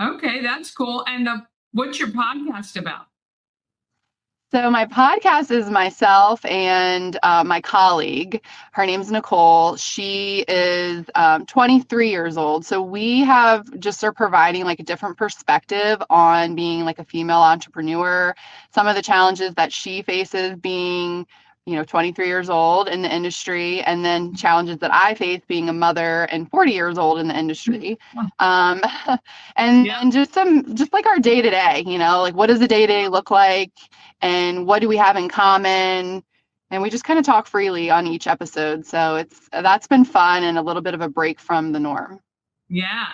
Okay, that's cool. And what's your podcast about? So my podcast is myself and my colleague. Her name's Nicole. She is 23 years old. So we are providing like a different perspective on being like a female entrepreneur, some of the challenges that she faces being, 23 years old in the industry, and then challenges that I face being a mother and 40 years old in the industry. Um, and just like our day to day, like what does the day to day look like, and what do we have in common? And we just kind of talk freely on each episode. So that's been fun and a little bit of a break from the norm. Yeah.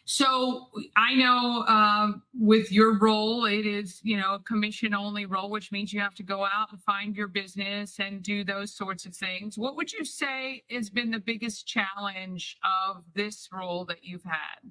So I know with your role, it is, a commission only role, which means you have to go out and find your business and do those sorts of things. What would you say has been the biggest challenge of this role that you've had?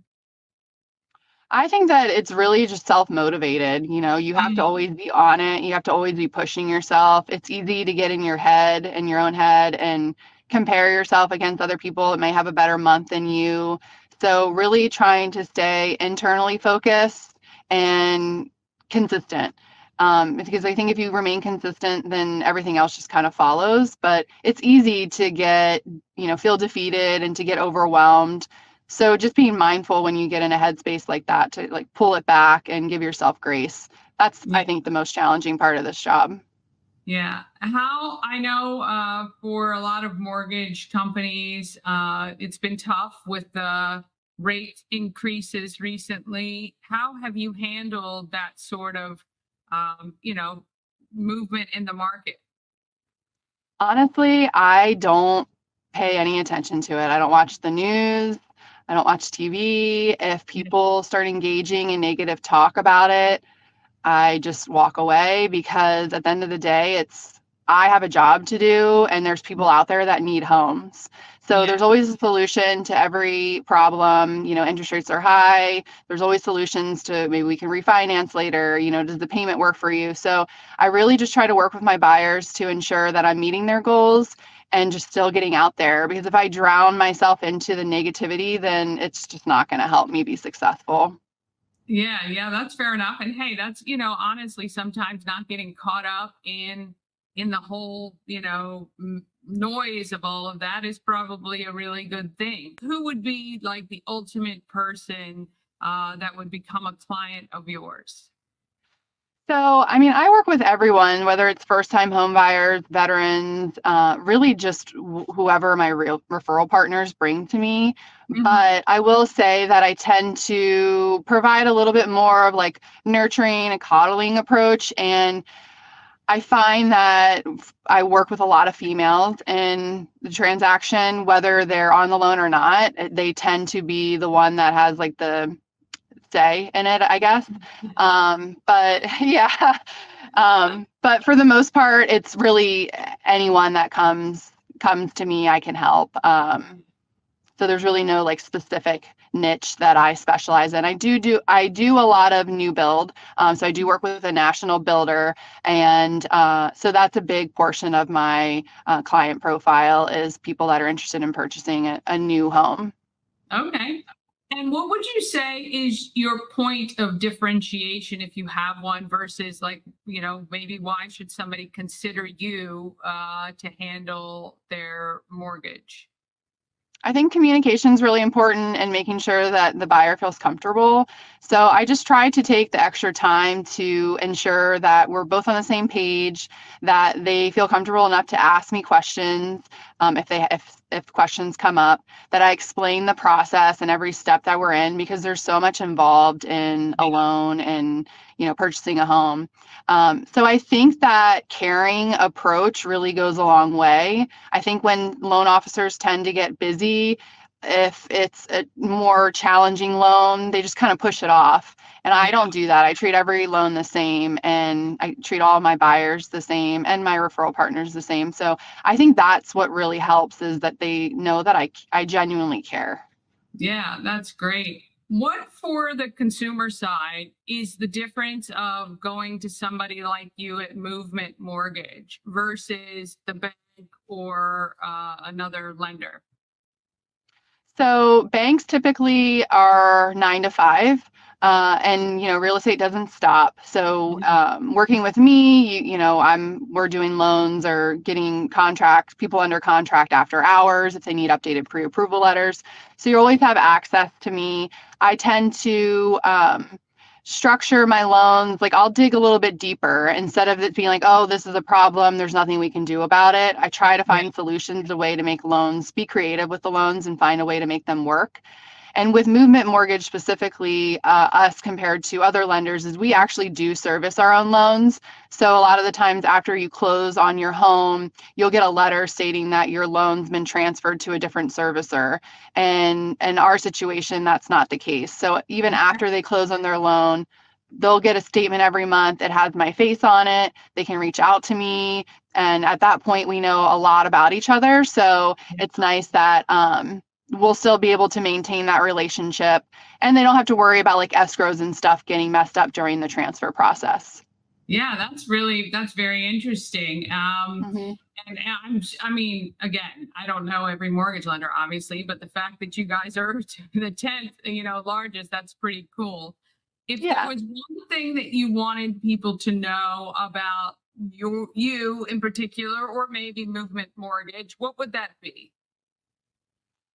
I think that it's really just self-motivated. You have to always be on it. You have to always be pushing yourself. It's easy to get in your own head, and compare yourself against other people that may have a better month than you. So really trying to stay internally focused and consistent. Because I think if you remain consistent, then everything else just kind of follows. But it's easy to get, feel defeated and to get overwhelmed. So just being mindful when you get in a headspace like that to like pull it back and give yourself grace. That's, I think, the most challenging part of this job. Yeah. How I know for a lot of mortgage companies, it's been tough with the rate increases recently. How have you handled that sort of, movement in the market? Honestly, I don't pay any attention to it. I don't watch the news. I don't watch TV. If people start engaging in negative talk about it, I just walk away, because at the end of the day, I have a job to do, and there's people out there that need homes. So there's always a solution to every problem. Interest rates are high. There's always solutions to maybe we can refinance later. Does the payment work for you? So I really just try to work with my buyers to ensure that I'm meeting their goals and just still getting out there, because if I drown myself into the negativity, then it's just not going to help me be successful. Yeah, that's fair enough. And hey, that's, honestly, sometimes not getting caught up in the whole, noise of all of that is probably a really good thing. Who would be like the ultimate person that would become a client of yours? So, I work with everyone, whether it's first-time home buyers, veterans, really just whoever my real referral partners bring to me. Mm-hmm. But I will say that I tend to provide a little bit more of like nurturing and coddling approach. And I find that I work with a lot of females in the transaction, whether they're on the loan or not. They tend to be the one that has like the say in it, I guess. But yeah, but for the most part, it's really anyone that comes to me, I can help. So there's really no like specific niche that I specialize in. I do a lot of new build. So I do work with a national builder, and so that's a big portion of my client profile is people that are interested in purchasing a new home. Okay. And what would you say is your point of differentiation, if you have one, versus like, maybe why should somebody consider you to handle their mortgage? I think communication is really important, and making sure that the buyer feels comfortable. So I just try to take the extra time to ensure that we're both on the same page, that they feel comfortable enough to ask me questions if questions come up, that I explain the process and every step that we're in, because there's so much involved in a loan and purchasing a home. So I think that caring approach really goes a long way. I think when loan officers tend to get busy, if it's a more challenging loan, they just kind of push it off. And I don't do that. I treat every loan the same, and I treat all of my buyers the same and my referral partners the same. So I think that's what really helps, is that they know that I genuinely care. Yeah, that's great. What, for the consumer side, is the difference of going to somebody like you at Movement Mortgage versus the bank or another lender? So banks typically are 9 to 5, and real estate doesn't stop. So working with me, we're doing loans or getting people under contract after hours if they need updated pre-approval letters. So you always have access to me. I tend to structure my loans, like I'll dig a little bit deeper instead of it being like, oh, this is a problem, there's nothing we can do about it. I try to find solutions, a way to make loans, be creative with the loans and find a way to make them work. And with Movement Mortgage specifically, us compared to other lenders is we actually do service our own loans. So a lot of the times after you close on your home, you'll get a letter stating that your loan's been transferred to a different servicer. And in our situation, that's not the case. So even after they close on their loan, they'll get a statement every month. It has my face on it. They can reach out to me. And at that point, we know a lot about each other. So it's nice that we'll still be able to maintain that relationship, and they don't have to worry about like escrows and stuff getting messed up during the transfer process. Yeah, that's very interesting. And I mean, again, I don't know every mortgage lender, obviously, but the fact that you guys are the 10th, largest, that's pretty cool. If there was one thing that you wanted people to know about you in particular, or maybe Movement Mortgage, what would that be?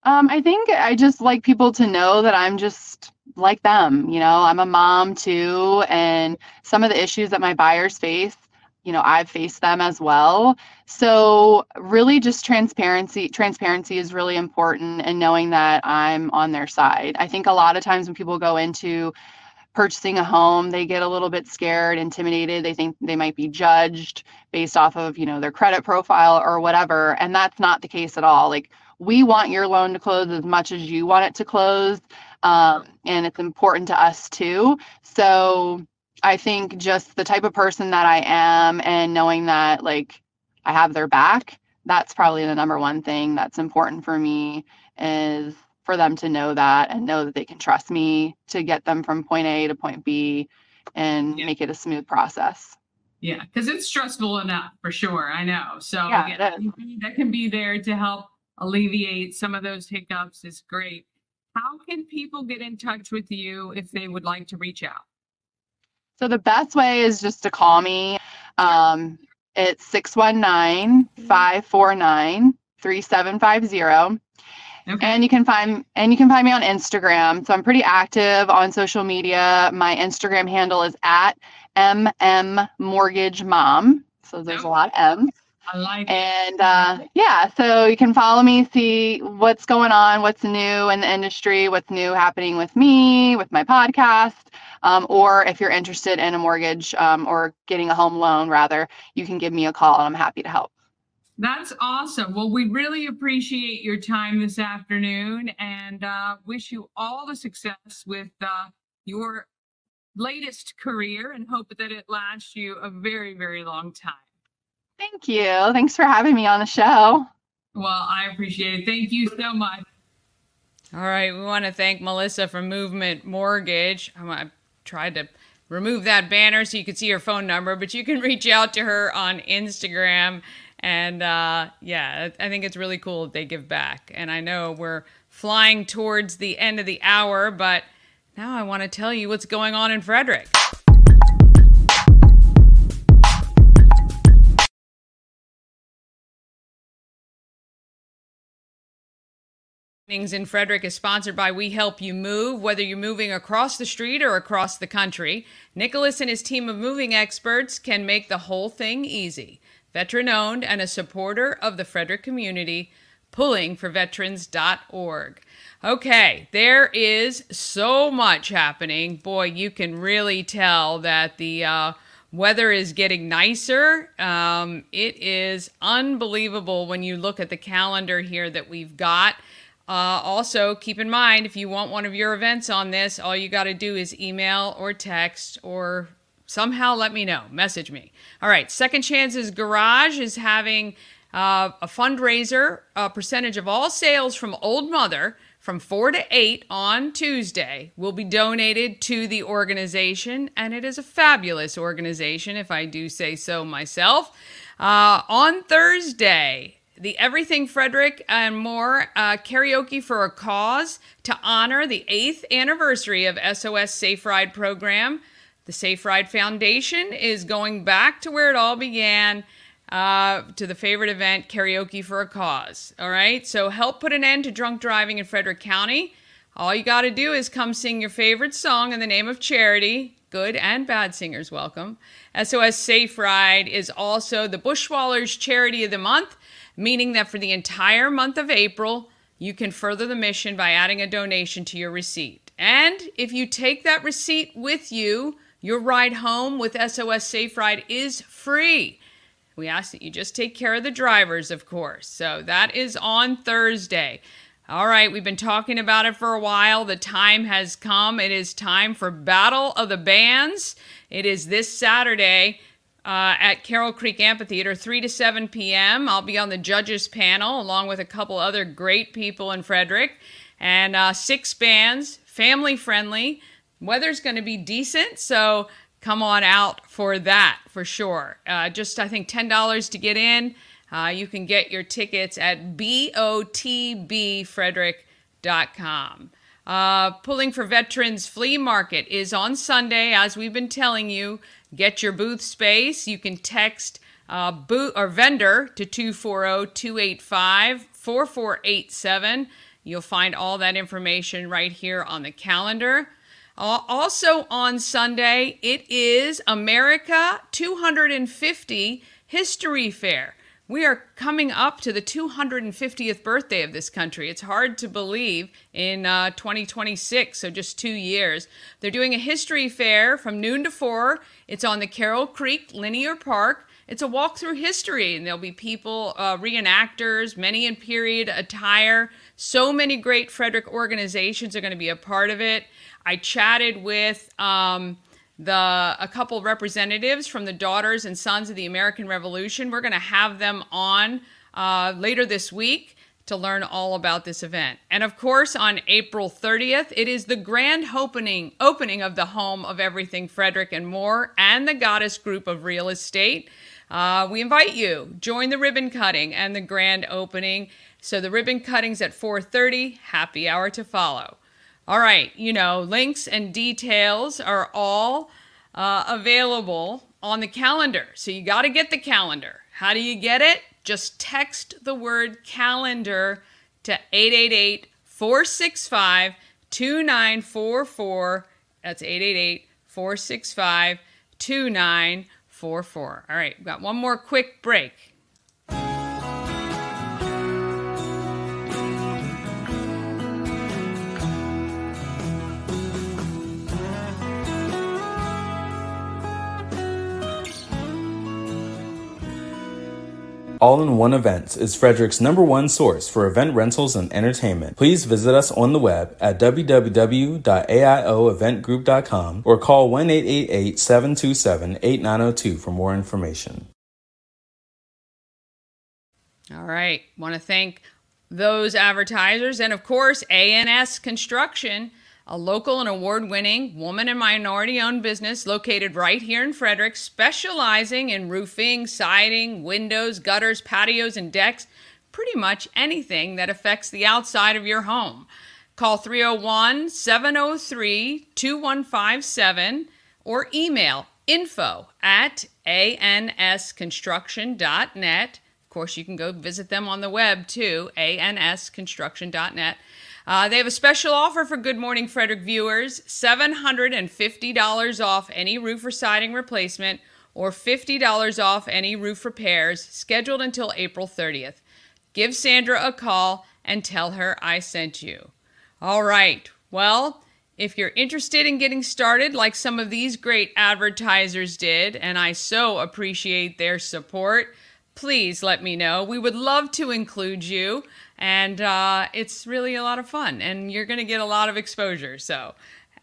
I think I just like people to know that I'm just like them. I'm a mom too, and some of the issues that my buyers face, I've faced them as well. So really just transparency is really important, and knowing that I'm on their side. I think a lot of times when people go into purchasing a home, they get a little bit scared, intimidated. They think they might be judged based off of, their credit profile or whatever. And that's not the case at all. Like, we want your loan to close as much as you want it to close. And it's important to us too. So I think just the type of person that I am, and knowing that like I have their back, that's probably the number one thing that's important for me, is for them to know that, and know that they can trust me to get them from point A to point B and make it a smooth process. Yeah, because it's stressful enough, for sure. I know. So that can be there to help alleviate some of those hiccups. Is great. How can people get in touch with you if they would like to reach out? So the best way is just to call me. It's 619-549-3750. Okay. And you can find me on Instagram. So I'm pretty active on social media. My Instagram handle is at @mmortgagemom. So there's a lot of M's. I like it. And so you can follow me, see what's going on, what's new in the industry, what's new happening with me, with my podcast. Or if you're interested in a mortgage or getting a home loan, rather, you can give me a call, and I'm happy to help. That's awesome. Well, we really appreciate your time this afternoon, and wish you all the success with your latest career, and hope that it lasts you a very, very long time. Thank you. Thanks for having me on the show. Well, I appreciate it. Thank you so much. All right. We want to thank Melissa from Movement Mortgage. I tried to remove that banner so you could see her phone number, but you can reach out to her on Instagram. And I think it's really cool that they give back. And I know we're flying towards the end of the hour, but now I want to tell you what's going on in Frederick. In Frederick is sponsored by We Help You Move. Whether you're moving across the street or across the country, Nicholas and his team of moving experts can make the whole thing easy. Veteran-owned and a supporter of the Frederick community, pullingforveterans.org. Okay, there is so much happening. Boy, you can really tell that the weather is getting nicer. It is unbelievable when you look at the calendar here that we've got. Also, keep in mind, if you want one of your events on this, all you got to do is email or text or somehow let me know. Message me. All right. Second Chances Garage is having a fundraiser. A percentage of all sales from Old Mother from 4 to 8 on Tuesday will be donated to the organization. And it is a fabulous organization, if I do say so myself. On Thursday, the Everything Frederick and More Karaoke for a Cause to honor the 8th anniversary of SOS Safe Ride program. The Safe Ride Foundation is going back to where it all began, to the favorite event, Karaoke for a Cause. All right, so help put an end to drunk driving in Frederick County. All you got to do is come sing your favorite song in the name of charity. Good and bad singers welcome. SOS Safe Ride is also the Bushwallers Charity of the Month, meaning that for the entire month of April, you can further the mission by adding a donation to your receipt. And if you take that receipt with you, your ride home with SOS Safe Ride is free. We ask that you just take care of the drivers, of course. So that is on Thursday. All right, we've been talking about it for a while. The time has come. It is time for Battle of the Bands. It is this Saturday at Carroll Creek Amphitheater, 3 to 7 p.m. I'll be on the judges panel along with a couple other great people in Frederick. And 6 bands, family friendly. Weather's going to be decent, so come on out for that for sure. Just, I think, $10 to get in. You can get your tickets at BOTBFrederick.com. Pulling for Veterans Flea Market is on Sunday, as we've been telling you. Get your booth space. You can text booth or vendor to 240-285-4487. You'll find all that information right here on the calendar. Also on Sunday, it is America 250 History Fair. We are coming up to the 250th birthday of this country. It's hard to believe in 2026, so just 2 years. They're doing a history fair from noon to 4. It's on the Carroll Creek Linear Park. It's a walk through history, and there'll be people, reenactors, many in period attire. So many great Frederick organizations are going to be a part of it. I chatted with a couple representatives from the Daughters and Sons of the American Revolution. We're going to have them on later this week to learn all about this event. And of course, on April 30th, it is the grand opening of the Home of Everything Frederick and More and the Goddess Group of Real Estate. We invite you, join the ribbon cutting and the grand opening. So the ribbon cutting's at 4:30, happy hour to follow. All right, links and details are all available on the calendar. So you got to get the calendar. How do you get it? Just text the word calendar to 888-465-2944. That's 888-465-2944. All right, we've got one more quick break. All-in-One Events is Frederick's #1 source for event rentals and entertainment. Please visit us on the web at www.aioeventgroup.com or call 1-888-727-8902 for more information. All right. Want to thank those advertisers and, of course, A&S Construction, a local and award-winning woman and minority-owned business located right here in Frederick, specializing in roofing, siding, windows, gutters, patios, and decks, pretty much anything that affects the outside of your home. Call 301-703-2157 or email info@ansconstruction.net. Of course, you can go visit them on the web, too, ansconstruction.net. They have a special offer for Good Morning Frederick viewers, $750 off any roof or siding replacement or $50 off any roof repairs, scheduled until April 30th. Give Sandra a call and tell her I sent you. All right, well, if you're interested in getting started like some of these great advertisers did, and I so appreciate their support, please let me know. We would love to include you. And it's really a lot of fun, and you're going to get a lot of exposure,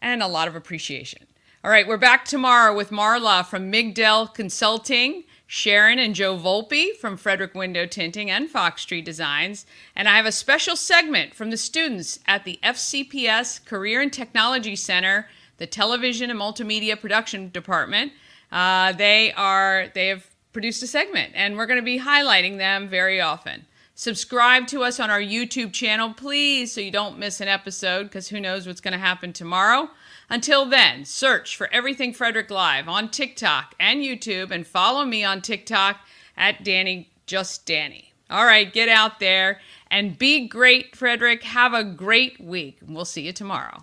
and a lot of appreciation. All right, we're back tomorrow with Marla from Migdell Consulting, Sharon and Joe Volpe from Frederick Window Tinting and Fox Street Designs, and I have a special segment from the students at the FCPS Career and Technology Center, the Television and Multimedia Production Department. They have produced a segment, and we're going to be highlighting them very often. Subscribe to us on our YouTube channel, please, so you don't miss an episode, because who knows what's going to happen tomorrow. Until then, search for Everything Frederick Live on TikTok and YouTube, and follow me on TikTok at Danny Just Danny. All right, get out there and be great, Frederick. Have a great week. We'll see you tomorrow.